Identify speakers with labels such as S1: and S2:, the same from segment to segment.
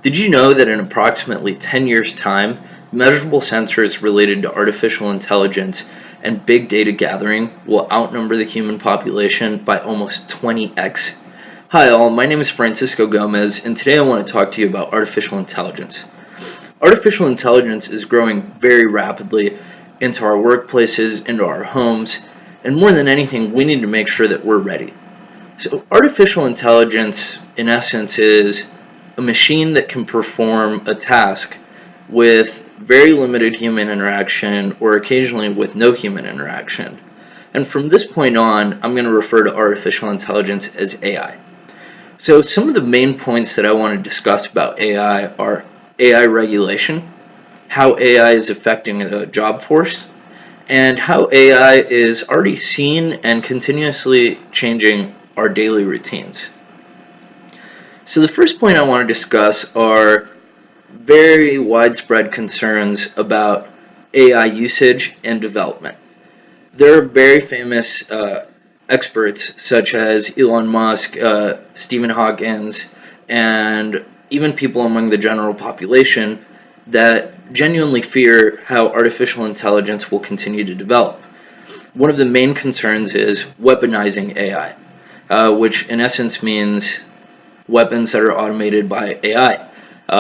S1: Did you know that in approximately 10 years' time, measurable sensors related to artificial intelligence and big data gathering will outnumber the human population by almost 20x? Hi all, my name is Francisco Gomez, and today I want to talk to you about artificial intelligence. Artificial intelligence is growing very rapidly into our workplaces, into our homes, and more than anything, we need to make sure that we're ready. So artificial intelligence, in essence, is a machine that can perform a task with very limited human interaction or occasionally with no human interaction. And from this point on, I'm going to refer to artificial intelligence as AI. So some of the main points that I want to discuss about AI are AI regulation, how AI is affecting the job force, and how AI is already seen and continuously changing our daily routines. So the first point I want to discuss are very widespread concerns about AI usage and development. There are very famous experts such as Elon Musk, Stephen Hawkins, and even people among the general population that genuinely fear how artificial intelligence will continue to develop. One of the main concerns is weaponizing AI, which in essence means weapons that are automated by AI,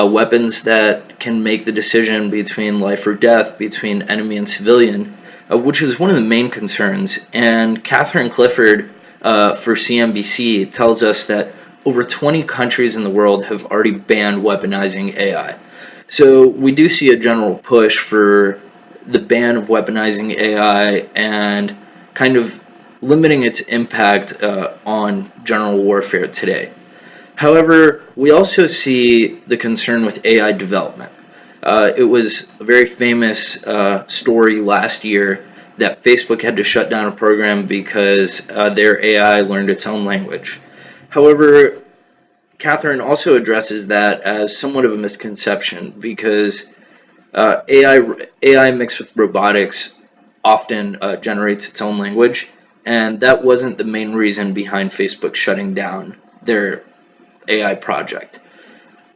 S1: weapons that can make the decision between life or death, between enemy and civilian, which is one of the main concerns. And Catherine Clifford for CNBC tells us that over 20 countries in the world have already banned weaponizing AI. So we do see a general push for the ban of weaponizing AI and kind of limiting its impact on general warfare today. However, we also see the concern with AI development. It was a very famous story last year that Facebook had to shut down a program because their AI learned its own language. However, Catherine also addresses that as somewhat of a misconception because AI mixed with robotics often generates its own language, and that wasn't the main reason behind Facebook shutting down their AI project.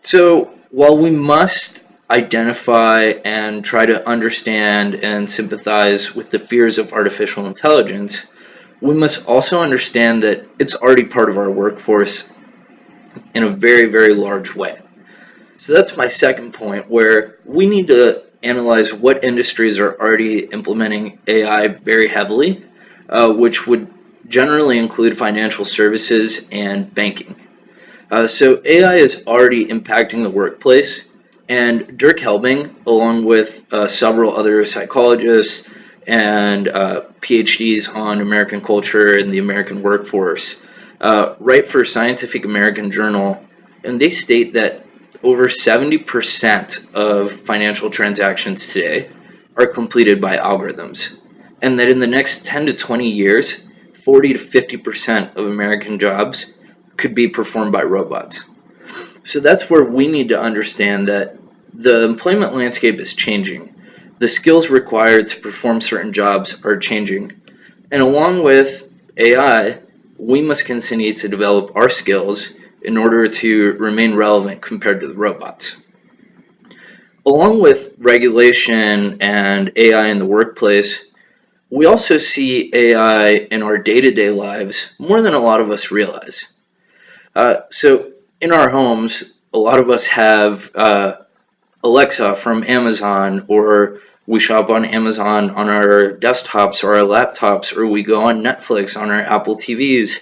S1: So while we must identify and try to understand and sympathize with the fears of artificial intelligence, we must also understand that it's already part of our workforce in a very, very large way. So that's my second point, where we need to analyze what industries are already implementing AI very heavily, which would generally include financial services and banking. So AI is already impacting the workplace, and Dirk Helbing, along with several other psychologists and PhDs on American culture and the American workforce, write for Scientific American Journal, and they state that over 70% of financial transactions today are completed by algorithms, and that in the next 10 to 20 years, 40 to 50% of American jobs could be performed by robots. So that's where we need to understand that the employment landscape is changing. The skills required to perform certain jobs are changing. And along with AI, we must continue to develop our skills in order to remain relevant compared to the robots. Along with regulation and AI in the workplace, we also see AI in our day-to-day lives more than a lot of us realize. So in our homes, a lot of us have Alexa from Amazon, or we shop on Amazon on our desktops or our laptops, or we go on Netflix on our Apple TVs,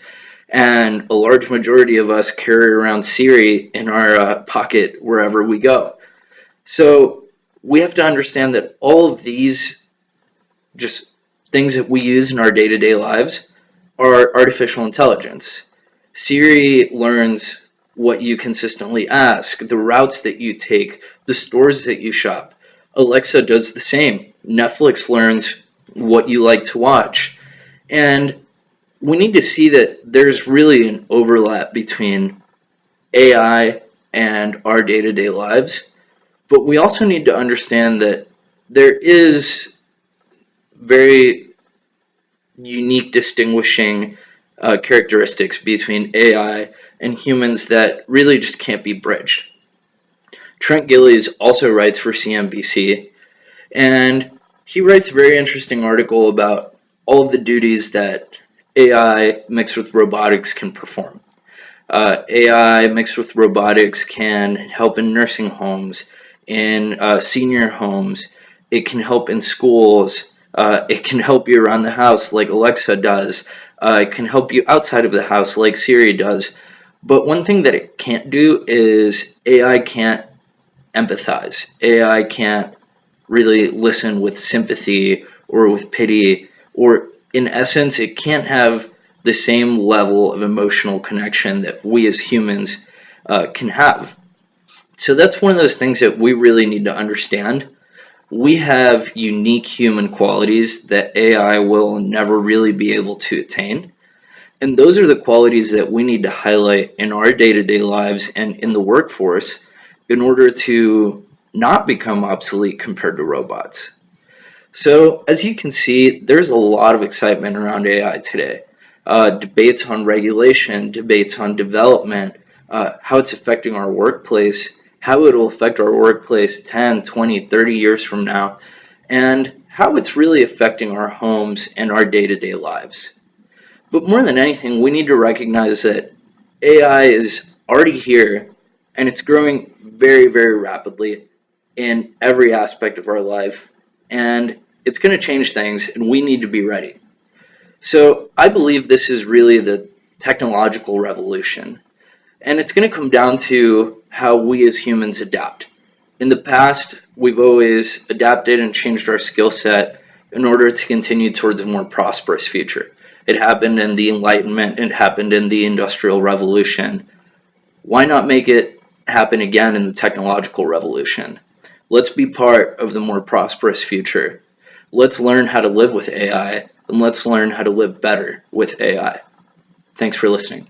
S1: and a large majority of us carry around Siri in our pocket wherever we go. So we have to understand that all of these just things that we use in our day-to-day lives are artificial intelligence. Siri learns what you consistently ask, the routes that you take, the stores that you shop. Alexa does the same. Netflix learns what you like to watch. And we need to see that there's really an overlap between AI and our day-to-day lives. But we also need to understand that there is very unique distinguishing characteristics between AI and humans that really just can't be bridged. Trent Gillies also writes for CNBC, and he writes a very interesting article about all of the duties that AI mixed with robotics can perform. AI mixed with robotics can help in nursing homes, in senior homes. It can help in schools. It can help you around the house like Alexa does. It can help you outside of the house like Siri does. But one thing that it can't do is AI can't empathize. AI can't really listen with sympathy or with pity, or in essence, it can't have the same level of emotional connection that we as humans can have. So that's one of those things that we really need to understand. We have unique human qualities that AI will never really be able to attain. And those are the qualities that we need to highlight in our day to day lives and in the workforce in order to not become obsolete compared to robots. So, as you can see, there's a lot of excitement around AI today. Debates on regulation, debates on development, how it's affecting our workplace, how it will affect our workplace 10, 20, 30 years from now, and how it's really affecting our homes and our day to day lives. But more than anything, we need to recognize that AI is already here and it's growing very, very rapidly in every aspect of our life. And it's going to change things, and we need to be ready. So I believe this is really the technological revolution. And it's going to come down to how we as humans adapt. In the past, we've always adapted and changed our skill set in order to continue towards a more prosperous future. It happened in the Enlightenment, it happened in the Industrial Revolution. Why not make it happen again in the technological revolution? Let's be part of the more prosperous future. Let's learn how to live with AI, and let's learn how to live better with AI. Thanks for listening.